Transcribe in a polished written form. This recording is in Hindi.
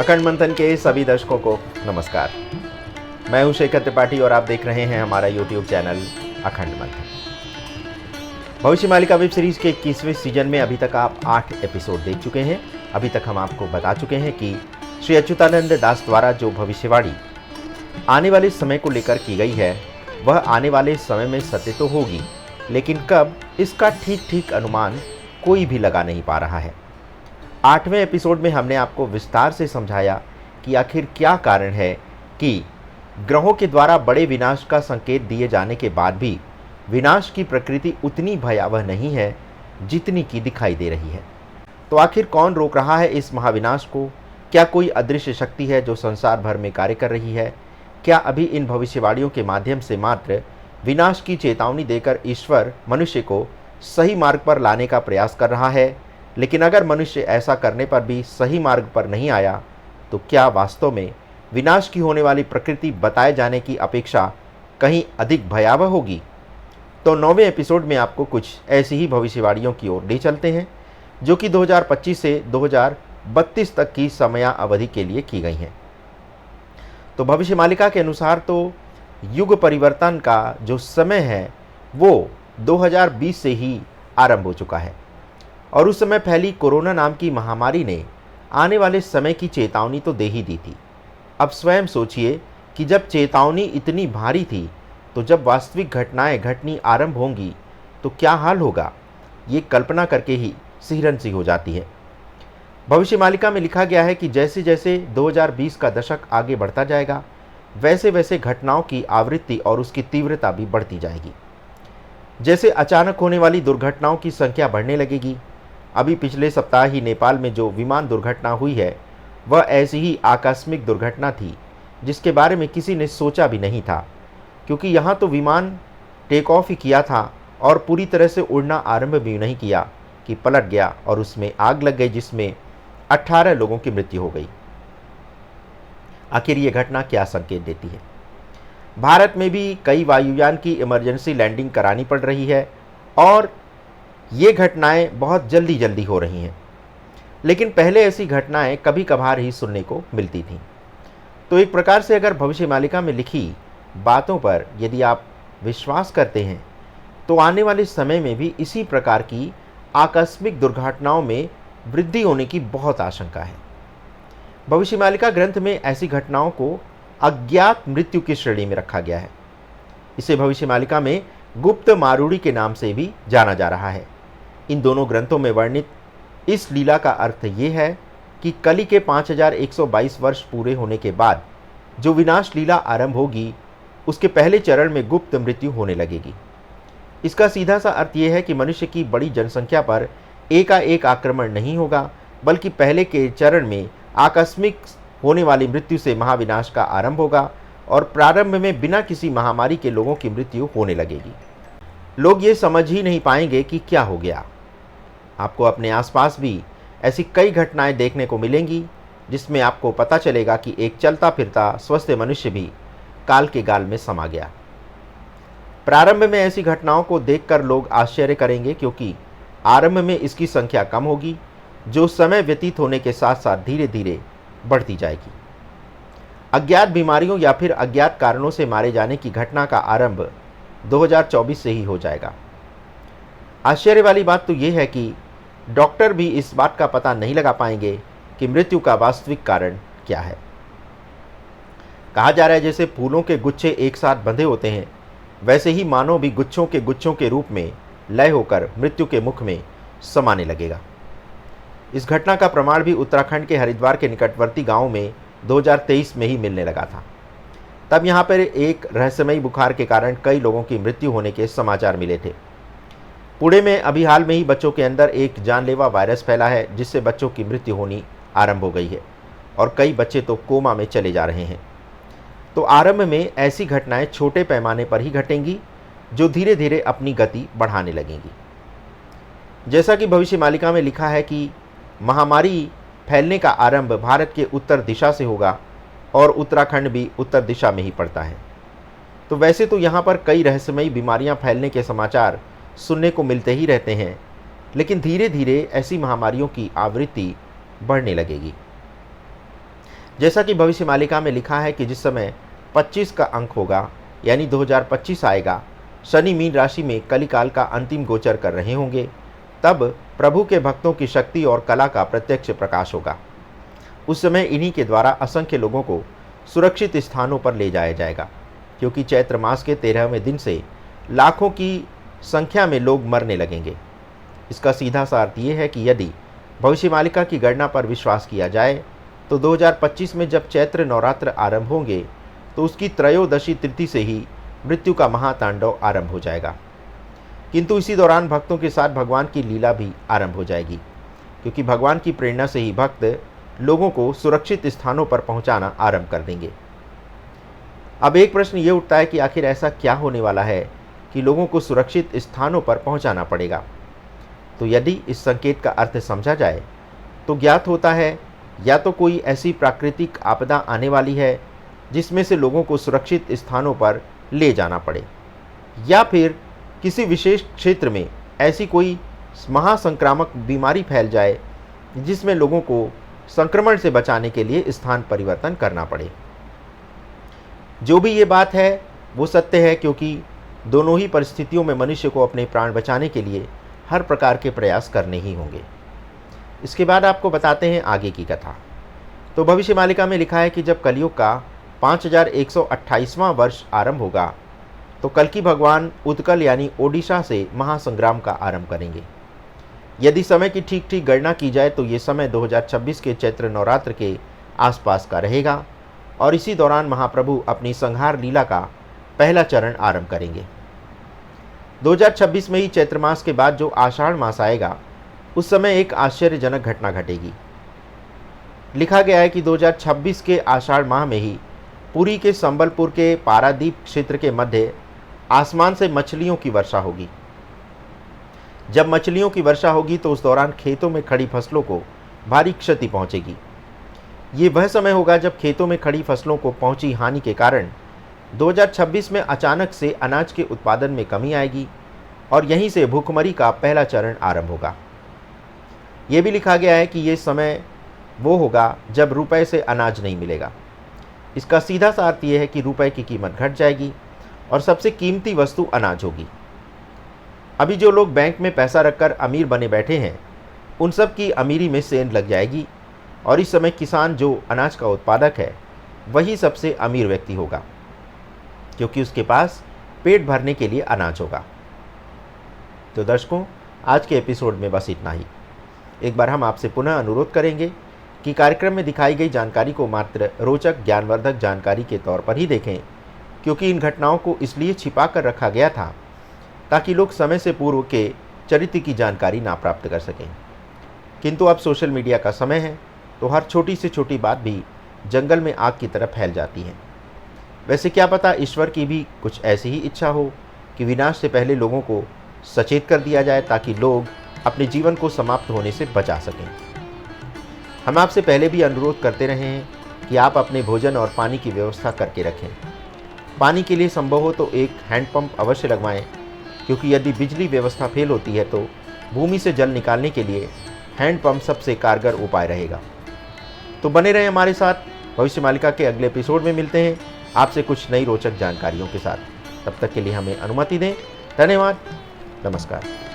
अखंड मंथन के सभी दर्शकों को नमस्कार। मैं हूं शेखर त्रिपाठी और आप देख रहे हैं हमारा यूट्यूब चैनल अखंड मंथन। भविष्य मालिका वेब सीरीज के 21वें सीजन में अभी तक आप 8 एपिसोड देख चुके हैं। अभी तक हम आपको बता चुके हैं कि श्री अच्युतानंद दास द्वारा जो भविष्यवाणी आने वाले समय को लेकर की गई है वह आने वाले समय में सत्य तो होगी, लेकिन कब, इसका ठीक अनुमान कोई भी लगा नहीं पा रहा है। 8वें एपिसोड में हमने आपको विस्तार से समझाया कि आखिर क्या कारण है कि ग्रहों के द्वारा बड़े विनाश का संकेत दिए जाने के बाद भी विनाश की प्रकृति उतनी भयावह नहीं है जितनी की दिखाई दे रही है। तो आखिर कौन रोक रहा है इस महाविनाश को? क्या कोई अदृश्य शक्ति है जो संसार भर में कार्य कर रही है? क्या अभी इन भविष्यवाणियों के माध्यम से मात्र विनाश की चेतावनी देकर ईश्वर मनुष्य को सही मार्ग पर लाने का प्रयास कर रहा है? लेकिन अगर मनुष्य ऐसा करने पर भी सही मार्ग पर नहीं आया तो क्या वास्तव में विनाश की होने वाली प्रकृति बताए जाने की अपेक्षा कहीं अधिक भयावह होगी? तो 9वें एपिसोड में आपको कुछ ऐसी ही भविष्यवाणियों की ओर ले चलते हैं जो कि 2025 से 2032 तक की समयावधि के लिए की गई हैं। तो भविष्य मालिका के अनुसार तो युग परिवर्तन का जो समय है वो 2020 से ही आरंभ हो चुका है और उस समय फैली कोरोना नाम की महामारी ने आने वाले समय की चेतावनी तो दे ही दी थी। अब स्वयं सोचिए कि जब चेतावनी इतनी भारी थी तो जब वास्तविक घटनाएं घटनी आरंभ होंगी तो क्या हाल होगा, ये कल्पना करके ही सिहरन सी हो जाती है। भविष्य मालिका में लिखा गया है कि जैसे जैसे 2020 का दशक आगे बढ़ता जाएगा वैसे वैसे घटनाओं की आवृत्ति और उसकी तीव्रता भी बढ़ती जाएगी। जैसे अचानक होने वाली दुर्घटनाओं की संख्या बढ़ने लगेगी। अभी पिछले सप्ताह ही नेपाल में जो विमान दुर्घटना हुई है वह ऐसी ही आकस्मिक दुर्घटना थी जिसके बारे में किसी ने सोचा भी नहीं था, क्योंकि यहाँ तो विमान टेक ऑफ ही किया था और पूरी तरह से उड़ना आरंभ भी नहीं किया कि पलट गया और उसमें आग लग गई जिसमें 18 लोगों की मृत्यु हो गई। आखिर ये घटना क्या संकेत देती है? भारत में भी कई वायुयान की इमरजेंसी लैंडिंग करानी पड़ रही है और ये घटनाएं बहुत जल्दी हो रही हैं, लेकिन पहले ऐसी घटनाएं कभी कभार ही सुनने को मिलती थीं। तो एक प्रकार से अगर भविष्य मालिका में लिखी बातों पर यदि आप विश्वास करते हैं तो आने वाले समय में भी इसी प्रकार की आकस्मिक दुर्घटनाओं में वृद्धि होने की बहुत आशंका है। भविष्य मालिका ग्रंथ में ऐसी घटनाओं को अज्ञात मृत्यु की श्रेणी में रखा गया है। इसे भविष्य मालिका में गुप्त मारूड़ी के नाम से भी जाना जा रहा है। इन दोनों ग्रंथों में वर्णित इस लीला का अर्थ ये है कि कली के 5122 वर्ष पूरे होने के बाद जो विनाश लीला आरंभ होगी उसके पहले चरण में गुप्त मृत्यु होने लगेगी। इसका सीधा सा अर्थ यह है कि मनुष्य की बड़ी जनसंख्या पर एकाएक आक्रमण नहीं होगा, बल्कि पहले के चरण में आकस्मिक होने वाली मृत्यु से महाविनाश का आरंभ होगा और प्रारंभ में बिना किसी महामारी के लोगों की मृत्यु होने लगेगी। लोग ये समझ ही नहीं पाएंगे कि क्या हो गया। आपको अपने आसपास भी ऐसी कई घटनाएं देखने को मिलेंगी जिसमें आपको पता चलेगा कि एक चलता फिरता स्वस्थ मनुष्य भी काल के गाल में समा गया। प्रारंभ में ऐसी घटनाओं को देखकर लोग आश्चर्य करेंगे, क्योंकि आरंभ में इसकी संख्या कम होगी जो समय व्यतीत होने के साथ साथ धीरे धीरे बढ़ती जाएगी। अज्ञात बीमारियों या फिर अज्ञात कारणों से मारे जाने की घटना का आरंभ 2024 से ही हो जाएगा। आश्चर्य वाली बात तो यह है कि डॉक्टर भी इस बात का पता नहीं लगा पाएंगे कि मृत्यु का वास्तविक कारण क्या है। कहा जा रहा है जैसे फूलों के गुच्छे एक साथ बंधे होते हैं वैसे ही मानव भी गुच्छों के रूप में लय होकर मृत्यु के मुख में समाने लगेगा। इस घटना का प्रमाण भी उत्तराखंड के हरिद्वार के निकटवर्ती गांव में 2023 में ही मिलने लगा था। तब यहाँ पर एक रहस्यमयी बुखार के कारण कई लोगों की मृत्यु होने के समाचार मिले थे। पुणे में अभी हाल में ही बच्चों के अंदर एक जानलेवा वायरस फैला है जिससे बच्चों की मृत्यु होनी आरंभ हो गई है और कई बच्चे तो कोमा में चले जा रहे हैं। तो आरंभ में ऐसी घटनाएं छोटे पैमाने पर ही घटेंगी जो धीरे धीरे अपनी गति बढ़ाने लगेंगी। जैसा कि भविष्य मालिका में लिखा है कि महामारी फैलने का आरंभ भारत के उत्तर दिशा से होगा और उत्तराखंड भी उत्तर दिशा में ही पड़ता है। तो वैसे तो यहाँ पर कई रहस्यमयी बीमारियाँ फैलने के समाचार सुनने को मिलते ही रहते हैं, लेकिन धीरे धीरे ऐसी महामारियों की आवृत्ति बढ़ने लगेगी। जैसा कि भविष्य मालिका में लिखा है कि जिस समय 25 का अंक होगा यानी 2025 आएगा, शनि मीन राशि में कलिकाल का अंतिम गोचर कर रहे होंगे, तब प्रभु के भक्तों की शक्ति और कला का प्रत्यक्ष प्रकाश होगा। उस समय इन्हीं के द्वारा असंख्य लोगों को सुरक्षित स्थानों पर ले जाया जाएगा, क्योंकि चैत्र मास के 13वें दिन से लाखों की संख्या में लोग मरने लगेंगे। इसका सीधा सा अर्थ ये है कि यदि भविष्य मालिका की गणना पर विश्वास किया जाए तो 2025 में जब चैत्र नवरात्र आरंभ होंगे तो उसकी त्रयोदशी तिथि से ही मृत्यु का महातांडव आरंभ हो जाएगा। किंतु इसी दौरान भक्तों के साथ भगवान की लीला भी आरंभ हो जाएगी, क्योंकि भगवान की प्रेरणा से ही भक्त लोगों को सुरक्षित स्थानों पर पहुंचाना आरंभ कर देंगे। अब एक प्रश्न ये उठता है कि आखिर ऐसा क्या होने वाला है कि लोगों को सुरक्षित स्थानों पर पहुंचाना पड़ेगा। तो यदि इस संकेत का अर्थ समझा जाए तो ज्ञात होता है या तो कोई ऐसी प्राकृतिक आपदा आने वाली है जिसमें से लोगों को सुरक्षित स्थानों पर ले जाना पड़े, या फिर किसी विशेष क्षेत्र में ऐसी कोई महासंक्रामक बीमारी फैल जाए जिसमें लोगों को संक्रमण से बचाने के लिए स्थान परिवर्तन करना पड़े। जो भी ये बात है वो सत्य है, क्योंकि दोनों ही परिस्थितियों में मनुष्य को अपने प्राण बचाने के लिए हर प्रकार के प्रयास करने ही होंगे। इसके बाद आपको बताते हैं आगे की कथा। तो भविष्य मालिका में लिखा है कि जब कलयुग का 5128वां वर्ष आरंभ होगा तो कल्कि भगवान उत्कल यानी ओडिशा से महासंग्राम का आरंभ करेंगे। यदि समय की ठीक ठीक गणना की जाए तो ये समय 2026 के चैत्र नवरात्र के आसपास का रहेगा और इसी दौरान महाप्रभु अपनी संहार लीला का पहला चरण आरंभ करेंगे। 2026 में ही चैत्र मास के बाद जो आषाढ़ मास आएगा उस समय एक आश्चर्यजनक घटना घटेगी। लिखा गया है कि 2026 के आषाढ़ माह में ही पुरी के संबलपुर के पारादीप क्षेत्र के मध्य आसमान से मछलियों की वर्षा होगी। जब मछलियों की वर्षा होगी तो उस दौरान खेतों में खड़ी फसलों को भारी क्षति पहुंचेगी। ये वह समय होगा जब खेतों में खड़ी फसलों को पहुंची हानि के कारण 2026 में अचानक से अनाज के उत्पादन में कमी आएगी और यहीं से भूखमरी का पहला चरण आरंभ होगा। ये भी लिखा गया है कि ये समय वो होगा जब रुपए से अनाज नहीं मिलेगा। इसका सीधा सा अर्थ ये है कि रुपए की कीमत घट जाएगी और सबसे कीमती वस्तु अनाज होगी। अभी जो लोग बैंक में पैसा रखकर अमीर बने बैठे हैं उन सब की अमीरी में सेंध लग जाएगी और इस समय किसान जो अनाज का उत्पादक है वही सबसे अमीर व्यक्ति होगा, क्योंकि उसके पास पेट भरने के लिए अनाज होगा। तो दर्शकों, आज के एपिसोड में बस इतना ही। एक बार हम आपसे पुनः अनुरोध करेंगे कि कार्यक्रम में दिखाई गई जानकारी को मात्र रोचक ज्ञानवर्धक जानकारी के तौर पर ही देखें, क्योंकि इन घटनाओं को इसलिए छिपा कर रखा गया था ताकि लोग समय से पूर्व के चरित्र की जानकारी ना प्राप्त कर सकें। किंतु अब सोशल मीडिया का समय है तो हर छोटी से छोटी बात भी जंगल में आग की तरह फैल जाती है। वैसे क्या पता ईश्वर की भी कुछ ऐसी ही इच्छा हो कि विनाश से पहले लोगों को सचेत कर दिया जाए ताकि लोग अपने जीवन को समाप्त होने से बचा सकें। हम आपसे पहले भी अनुरोध करते रहे हैं कि आप अपने भोजन और पानी की व्यवस्था करके रखें। पानी के लिए संभव हो तो एक हैंडपंप अवश्य लगवाएं, क्योंकि यदि बिजली व्यवस्था फेल होती है तो भूमि से जल निकालने के लिए हैंडपंप सबसे कारगर उपाय रहेगा। तो बने रहें हमारे साथ। भविष्य मालिका के अगले एपिसोड में मिलते हैं आपसे कुछ नई रोचक जानकारियों के साथ। तब तक के लिए हमें अनुमति दें। धन्यवाद। नमस्कार।